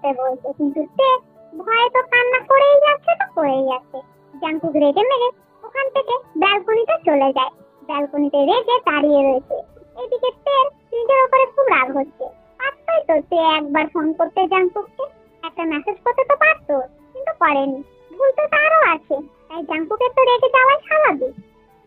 করতে বলছে, কিন্তু তে ভয়ে তো কান্না করেই যাচ্ছে তো করেই যাচ্ছে। জাঙ্কুক রেগে মেগে ওখান থেকে ব্যালকনিতে চলে যায়। ব্যালকনিতে রেগে দাঁড়িয়ে রয়েছে। এদিকে তের নিজের উপরে খুব রাগ হচ্ছে। পারতই তো তে একবার ফোন করতে জাঙ্কুককে, একটা মেসেজ করতে তো পারতো, কিন্তু করেনি। ভুল তো তারও আছে, তাই জাঙ্কুকের তো রেগে যাওয়াই স্বাভাবিক।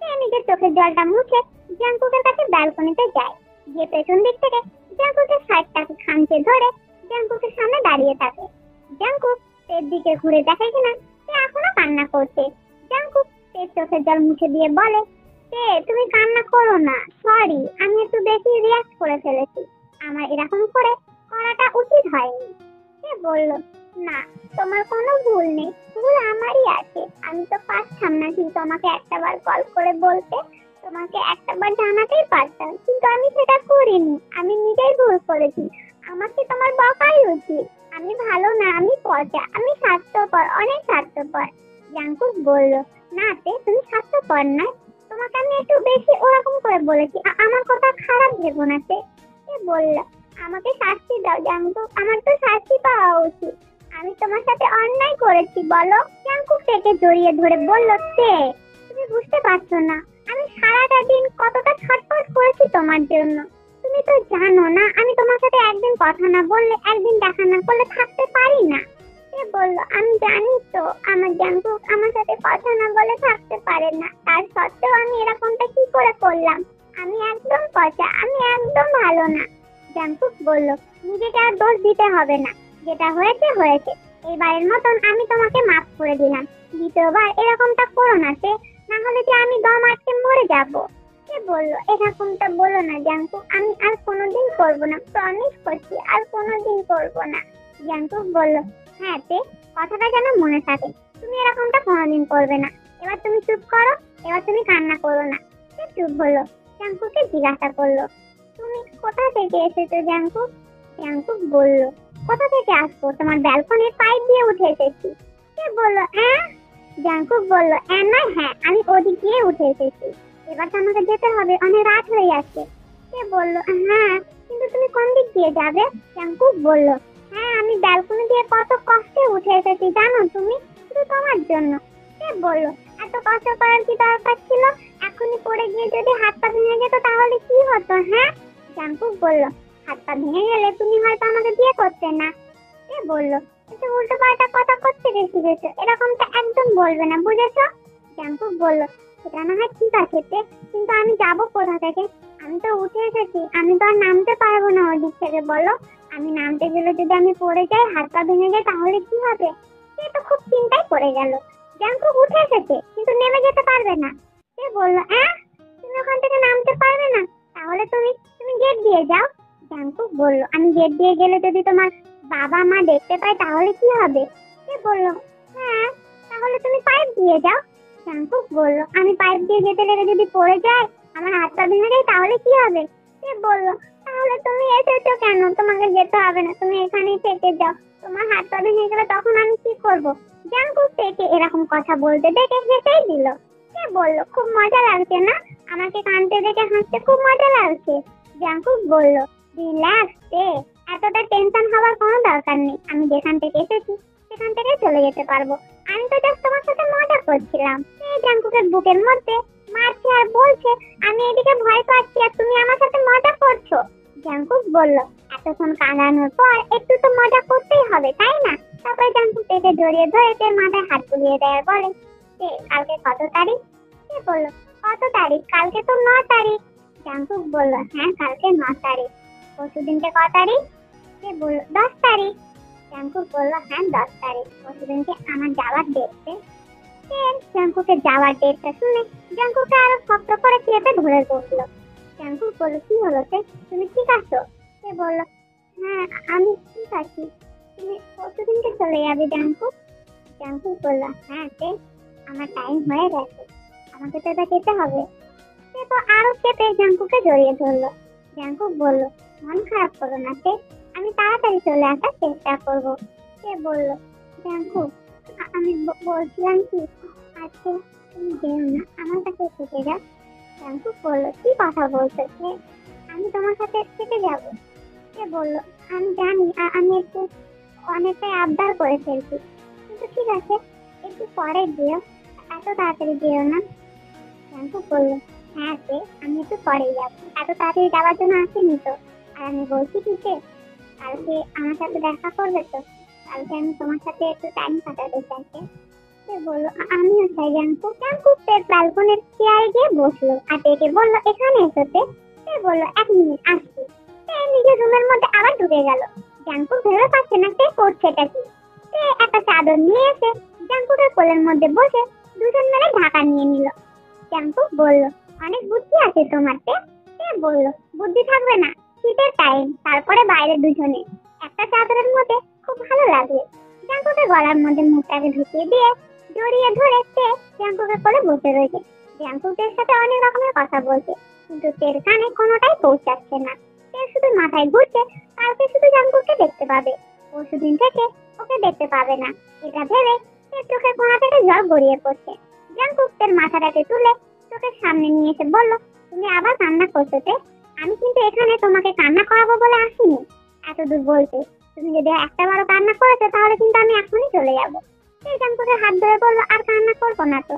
সে নিজের চোখের জলটা মুছে জাঙ্কুকের কাছে ব্যালকনিতে যায়। গিয়ে পেছন দিক থেকে জাঙ্কুকের শার্টটাকে খামচে ধরে জাঙ্কুকের সামনে দাঁড়িয়ে থাকে। জাঙ্কুক তের দিকে ঘুরে দেখে কিনা সে এখনো কান্না করছে। জাঙ্কুক তের চোখের জল মুছে দিয়ে বলে, তে তুমি কান্না করো না, সরি, আমি একটু বেশি রিয়াক্ট করে ফেলেছি, আমার এরকম করাটা উচিত হয়নি। সে বলল, না, তোমার কোনো ভুল নেই, ভুল আমারই আছে। আমি তো পারতাম না কিন্তু তোমাকে একটাবার কল করে বলতে, তোমাকে একটাবার জানাতেই পারতাম, কিন্তু আমি সেটা করিনি। আমি নিজেই ভুল করেছি, আমাকে তোমার বকাই উচিত। আমি ভালো না, আমি পচা, আমি স্বার্থপর, অনেক স্বার্থপর। জাঙ্কুক বলল, না তে, তুমি স্বার্থপর না, তোমাকে আমি একটু বেশি ওরকম করে বলেছি, আমার কথা খারাপ ভেবো না তে। সে বলল, আমাকে শাস্তি দাও জাঙ্কুক, আমার তো শাস্তি পাওয়া উচিত, আমি তোমার সাথে অন্যায় করেছি বলো। জাঙ্কুক থেকে জড়িয়ে ধরে বলল, তে তুমি বুঝতে পারছো না আমি সারাটা দিন কতটা ছটফট করেছি তোমার জন্য। তুমি তো জানো না আমি তোমার সাথে একদিন কথা না বললে, একদিন দেখা না করলে থাকতে পারি না। সে বলল, আমি জানি তো আমার জাঙ্কুক আমার সাথে কথা না বলে থাকতে পারে না, তার সত্ত্বেও আমি এরকমটা কি করে করলাম? আমি একদম পচা, আমি একদম ভালো না। জাঙ্কুক বলল, নিজেকে আর দোষ দিতে হবে না, যেটা হয়েছে হয়েছে, এবারের মতন আমি তোমাকে মাফ করে দিলাম, দ্বিতীয়বার এরকমটা করো না সে, না হলে যে আমি দম আটকে মরে যাব। সে বলল, এরকমটা বলো না জাঙ্কুক, আমি আর কোনোদিন করবো না, প্রমিস করছি আর কোনোদিন করবো না। জাঙ্কুক বলল, হ্যাঁ তে, কথাটা যেন মনে থাকে, তুমি এরকমটা কোনোদিন করবে না। এবার তুমি চুপ করো, এবার তুমি কান্না করো না। সে চুপ হলো। জাঙ্কুককে জিজ্ঞাসা করলো, তুমি কোথা থেকে এসেছো জাঙ্কুক? জাঙ্কুক বলল, কোথা থেকে আসবো, তোমার ব্যালকনির পাইপ দিয়ে উঠে এসেছি। সে বলল, হ্যাঁ? জাঙ্কুক বলল, নয়, হ্যাঁ, আমি ওদিক দিয়ে উঠে এসেছি, এবার তো আমাকে যেতে হবে, অনেক রাত হয়ে যাচ্ছে। সে বলল, হ্যাঁ, কিন্তু তুমি কোন দিক দিয়ে যাবে? জাঙ্কুক বলল, হ্যাঁ, আমি ব্যালকনি দিয়ে কত কষ্টে উঠে এসেছি জানো তুমি, শুধু তোমার জন্য। সে বলল, এত কষ্ট করার কি দরকার ছিল? এখনই পড়ে গিয়ে যদি হাত পা ভেঙে যেত তাহলে কি হতো? হ্যাঁ? জাঙ্কুক বলল, হাত পা ভেঙে গেলে তুমি হয়তো আমাকে বিয়ে করতে না। সে বলল, একটু উল্টো পাল্টা কথা করতে বেশি গেছো, এরকমটা একদম বলবে না, বুঝেছো? জাঙ্কুক বলল, সেটা না হয় ঠিক আছে তে, কিন্তু আমি যাবো কোথা থেকে? আমি তো উঠে এসেছি, আমি তো আর নামতে পারবো না ওদিক থেকে, বলো। আমি নামতে গেলে যদি আমি পড়ে যাই, হাত পা ভেঙে যায়, তাহলে কি হবে? সে তো খুব চিন্তায় পড়ে গেল। জাঙ্কুক উঠে এসেছে কিন্তু নেমে যেতে পারবে না। সে বলল, তুমি ওখান থেকে নামতে পারবে না? তাহলে তুমি তুমি গেট দিয়ে যাও। জাঙ্কুক বলল, আমি গেট দিয়ে গেলে যদি তোমার বাবা মা দেখতে পায় তাহলে কি হবে? সে বলল, হ্যাঁ, তাহলে তুমি পাইপ দিয়ে যাও। জাঙ্কুক বলল, আমি পাইপ দিয়ে যেতে লেগে যদি পড়ে যায়, আমার হাত পা ভেঙে যায়, তাহলে কি হবে? সে বলল, তাহলে তুমি এসেছো কেন? তোমাকে যেতে হবে না, তুমি এখানেই থেকে যাও, তোমার হাত পা ভেঙে গেলে তখন আমি কি করব? জাঙ্কুক থেকে এরকম কথা বলতে দেখে হেসেই দিল। সে বলল, খুব মজা লাগছে না? আমাকে কাঁদতে দেখে হাসতে খুব মজা লাগছে। জাঙ্কুক বলল, রিল্যাক্স তে, এতটা টেনশন হওয়ার কোনো দরকার নেই, আমি যেখান থেকে এসেছি সেখান থেকে চলে যেতে পারবো, আমি তো জাস্ট তোমার সাথে মজা করছিলাম। এই জাঙ্কুকের বুকের মধ্যে মারছে আর বলছে, আমি এদিকে ভয় পাচ্ছি আর তুমি আমার সাথে মজা করছো। জাঙ্কুক বলল, এতক্ষণ কাঁদানোর পর একটু তো মজা করতেই হবে, তাই না? তারপরে জাঙ্কুক থেকে জড়িয়ে ধরে তের মাথায় হাত বুলিয়ে দেয় আর বলে, কালকে কত তারিখ? সে বলল, কত তারিখ? কালকে তো 9 তারিখ। জাঙ্কুক বলল, হ্যাঁ, কালকে 9 তারিখ। পরশুদিনকে ক তারিখ? সে বলল, 10 তারিখ। জাঙ্কুক বলল, হ্যাঁ, 10 তারিখ। পরশুদিনকে আমার যাওয়ার ডেটে। জাঙ্কুকের যাওয়ার ডেটটা শুনে জাঙ্কুককে আরো শক্ত করে চেপে ধরে বসলো। জাঙ্কুক বলল, কি হলো তে, তুমি ঠিক আছো? সে বলল, হ্যাঁ, আমি ঠিক আছি, তুমি পরশুদিনকে চলে যাবে জাঙ্কুক। জাঙ্কুক বলল, হ্যাঁ তে, আমার টাইম হয়ে গেছে, আমাকে তো এবার যেতে হবে। সে তো আরো চেপে জাঙ্কুককে জড়িয়ে ধরলো। জাঙ্কুক বলল, মন খারাপ করো না তে, আমি তাড়াতাড়ি চলে আসার চেষ্টা করব। সে বলল, জাঙ্কুক, আমি বলছিলাম কি, আজকে তুমি যেও না, আমার কাছে থেকে যাও। জাঙ্কুক বলল, কি কথা বলছো সে, আমি তোমার সাথে থেকে যাব? সে বলল, আমি জানি, আমি একটু অনেকটাই আবদার করে ফেলছি, কিন্তু ঠিক আছে, একটু পরে দিও, এত তাড়াতাড়ি দিও না। জাঙ্কুক বলল, হ্যাঁ তে, আমি একটু পরেই যাবো, এত তাড়াতাড়ি যাওয়ার জন্য আসিনি তো। আর আমি বলছি কি যে, কালকে আমার সাথে দেখা করবে তো, কালকে আমি তোমার সাথে একটু টাইম কাটাতে চাইছি। সে বলল, আমিও চাই। জাঙ্কুক জাঙ্কুকের ব্যালকনির চেয়ারে গিয়ে বসলো আর ডেকে বলল, এখানে এসোতে। সে বলল, 1 মিনিট আসছি। সে নিজের রুমের মধ্যে আবার ঢুকে গেল। জাঙ্কুক ভেবে পাচ্ছে না সে করছেটা কি। সে একটা চাদর নিয়ে এসে জাঙ্কুকের কোলের মধ্যে বসে দুজন মিলে ঢাকা নিয়ে নিল। জাঙ্কুক বলল, অনেক বুদ্ধি আছে তোমার। সে বলল, বুদ্ধি থাকবে না, শীতের টাইম, তারপরে বাইরে দুজনে একটা চাদরের মধ্যে, খুব ভালো লাগবে। জাঙ্কুকের গলার মধ্যে মুখটাকে ঢুকিয়ে দিয়ে জড়িয়ে ধরে সে জাঙ্কুকের কোলে বসে রয়েছে। জাঙ্কুকের সাথে অনেক রকমের কথা বলছে, কিন্তু তের কানে কোনোটাই পৌঁছাচ্ছে না। সে শুধু মাথায় ঘুরছে, কালকে শুধু জাঙ্কুককে দেখতে পাবে, পরশুদিন থেকে ওকে দেখতে পাবে না। এটা ভেবে সে চোখের কোণা থেকে জল গড়িয়ে পড়ছে। জাঙ্কুক তের মাথাটাকে তুলে চোখের সামনে নিয়ে এসে বলল, তুমি আবার কান্না করছো তে? আমি কিন্তু এখানে তোমাকে কান্না করাবো বলে আসিনি। এত দূর বলতে, তুমি যদি একটা বারো কান্না করেছো তাহলে কিন্তু আমি এখনই চলে যাবো। সে জাঙ্কুকের হাত ধরে বললো, আর কান্না করবো না তো,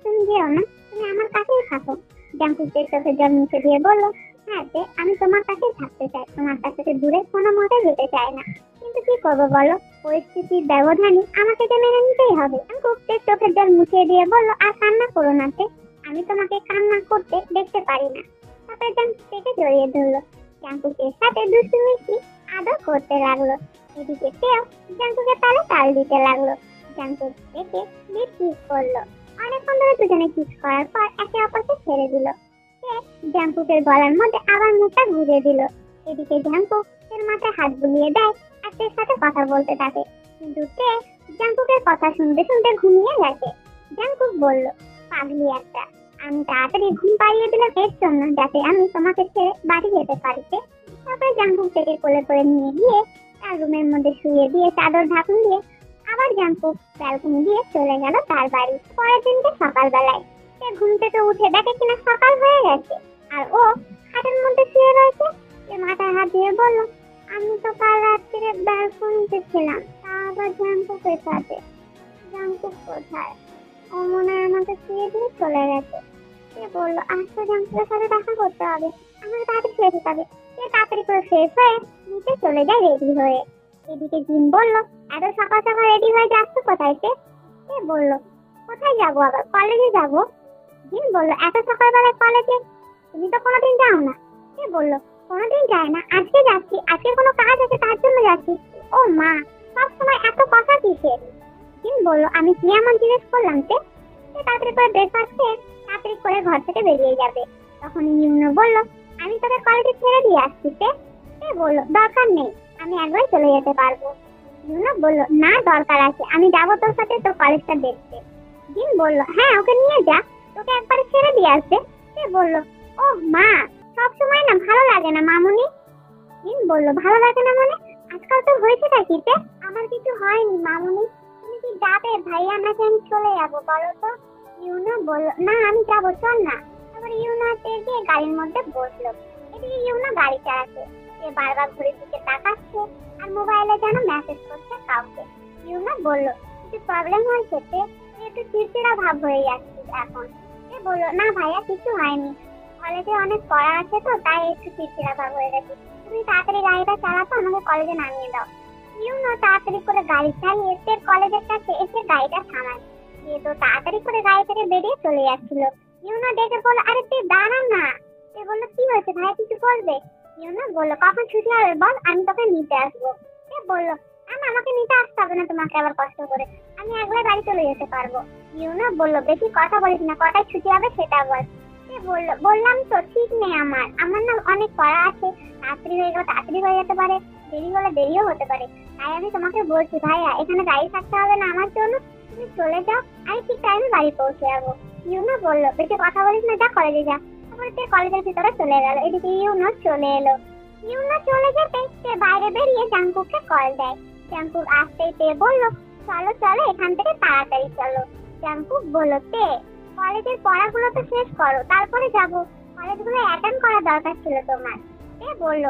তুমি যেও না, তুমি আমার কাছেই থাকো। জাঙ্কুক চোখের জল মুছে দিয়ে বলল, হ্যাঁ তে, আমি তোমার কাছেই থাকতে চাই, তোমার কাছ থেকে দূরে কোনো মতে যেতে চাই না। কিন্তু কি করবো বলো, পরিস্থিতির ব্যবধানে আমাকে তো মেনে নিতেই হবে। জাঙ্কুক চোখের জল মুছিয়ে দিয়ে বলল, আর কান্না করো না তে, আমি তোমাকে কান্না করতে দেখতে পারি না। তারপরে জাঙ্কুককে জড়িয়ে ধরলো, জাঙ্কুকের সাথে দুষ্টু মিষ্টি আদর করতে লাগলো। এদিকে তেও জাঙ্কুকের তালে তাল দিতে লাগলো। জাঙ্কুক দেখে লিপ কিস করলো। অনেকক্ষণ ধরে দুজনে কিস করার পর একে অপরকে ছেড়ে দিল। সে জাঙ্কুকের গলার মধ্যে আবার মুখটা ঘুরিয়ে দিল। এদিকে জাঙ্কুক এর মাথায় হাত বুলিয়ে দেয় আর তের সাথে কথা বলতে থাকে, কিন্তু তে জাঙ্কুকের কথা শুনতে শুনতে ঘুমিয়ে গেছে। জাঙ্কুক বলল, পাগলি একটা, আমি তাড়াতাড়ি ঘুম পাড়িয়ে দিলাম এর জন্য, যাতে আমি তোমাকে ছেড়ে বাড়ি যেতে পারি। তারপরে জাঙ্কুক থেকে কোলে করে নিয়ে গিয়ে তার রুমের মধ্যে শুয়ে দিয়ে চাদর ঢাকুন দিয়ে আবার জাঙ্কুক ব্যালকনি দিয়ে চলে গেল তার বাড়ি। পরের দিনকে সকালবেলায় সে ঘুম থেকে উঠে দেখে কিনা সকাল হয়ে গেছে, আর ও খাটের মধ্যে শুয়ে রয়েছে। সে মাথায় হাত দিয়ে বলল, আমি তো কাল রাত্রে ব্যালকনিতে ছিলাম, তা আবার জাঙ্কুকের সাথে। জাঙ্কুক কোথায়? ও মনে হয় আমাকে শুয়ে দিয়ে চলে গেছে। সে বলল, আজ তো জাঙ্কুকের সাথে দেখা করতে হবে, আমাকে তাড়াতাড়ি শুয়ে দিতে হবে। সে তাড়াতাড়ি করে ফ্রেশ হয়ে নিচে চলে যায় রেডি হয়ে। এদিকে জিন বলল, এত সকাল সকাল রেডি হয়ে যাচ্ছ কোথায়? সে বলল, কোথায় যাবো, আবার কলেজে যাবো। জিন বলল, এত সকালবেলায় কলেজে? তুমি তো কোনোদিন যাও না। সে বলল, কোনোদিন যায় না, আজকে যাচ্ছি, আজকে কোনো কাজ আছে তার জন্য যাচ্ছি। ও মা, সবসময় এত কথা কিসের? জিন বলল, আমি কি এমন জিজ্ঞেস করলাম? সে তাড়াতাড়ি করে ব্রেকফাস্ট খেয়ে তাড়াতাড়ি করে ঘর থেকে বেরিয়ে যাবে। তখন ইউনো বলল, আমি তোকে কলেজে ছেড়ে দিয়ে আসছি। সে বলল, দরকার নেই, আমি একবার চলে যেতে পারবো। ইউনো বলল, না দরকার আছে, আমি যাবো তোর সাথে তোর কলেজটা দেখতে। জিন বলল, হ্যাঁ ওকে নিয়ে যা, তোকে একবার ছেড়ে দিয়ে আসবে। সে বলল, ও মা, সবসময় না ভালো লাগে না মামুনি। জিন বলল, ভালো লাগে না মানে? আজকাল তো হয়েছেটা কি? আমার কিছু হয়নি মামুনি, তুমি কি যাবে? ভাইয়া নাকি আমি চলে যাবো বলো তো? ইউনো বলল, না আমি যাবো, চল না। তারপর ইউনো গিয়ে গাড়ির মধ্যে বসলো। এদিকে ইউনো গাড়ি চালাচ্ছে, সে বারবার ঘড়ির দিকে তাকাচ্ছে আর মোবাইলে যেন মেসেজ করছে কাউকে। ইউনো বলল, কিছু প্রবলেম হয়েছে? একটু চিড়চিড়া ভাব হয়ে যাচ্ছে এখন। সে বলল, না ভাইয়া কিছু হয়নি, কলেজে অনেক পড়া আছে তো তাই একটু চিড়চিড়া ভাব হয়ে গেছে। তুমি তাড়াতাড়ি গাড়িটা চালাতো, আমাকে কলেজে নামিয়ে দাও। ইউনো তাড়াতাড়ি করে গাড়ি চালিয়ে তের কলেজের কাছে এসে গাড়িটা থামায়। সে তো তাড়াতাড়ি করে গাড়ি থেকে বেরিয়ে চলে যাচ্ছিল। ইউনো দেখে বলল, আরে তুই দাঁড়া না। সে বলল, কি হয়েছে ভাইয়া, কিছু বলবে? ইউনো বলল, কখন ছুটি হবে বল, আমি তোকে নিতে আসবো। সে বলল, না আমাকে নিতে আসতে হবে না তোমাকে আবার কষ্ট করে, আমি একবার বাড়ি চলে যেতে পারবো। ইউনো বলল, বেশি কথা বলিস না, কটায় ছুটি হবে সেটা বল। সে বলল, বললাম তো ঠিক নেই, আমার না অনেক পড়া আছে, তাড়াতাড়ি হয়ে গেলে তাড়াতাড়ি হয়ে যেতে পারে, দেরি হলে দেরিও হতে পারে, তাই আমি তোমাকে বলছি ভাইয়া এখানে গাড়ি থাকতে হবে না আমার জন্য, তুমি চলে যাও, আমি ঠিক টাইমে বাড়ি পৌঁছে যাবো। ইউনো বলল, বেশি কথা বলিস না, যা কলেজে যা। তারপরে সে কলেজের ভিতরে চলে গেল। এদিকে ইউনো চলে এলো। ইউনো চলে যেতে সে বাইরে বেরিয়ে জাঙ্কুককে কল দেয়। জাঙ্কুক আসতেই তে বলল, চলো চলো এখান থেকে তাড়াতাড়ি চলো। জাঙ্কুক বলল, তে কলেজের পড়াগুলো তো শেষ করো, তারপরে যাবো, কলেজগুলো অ্যাটেন্ড করা দরকার ছিল তোমার। তে বলল,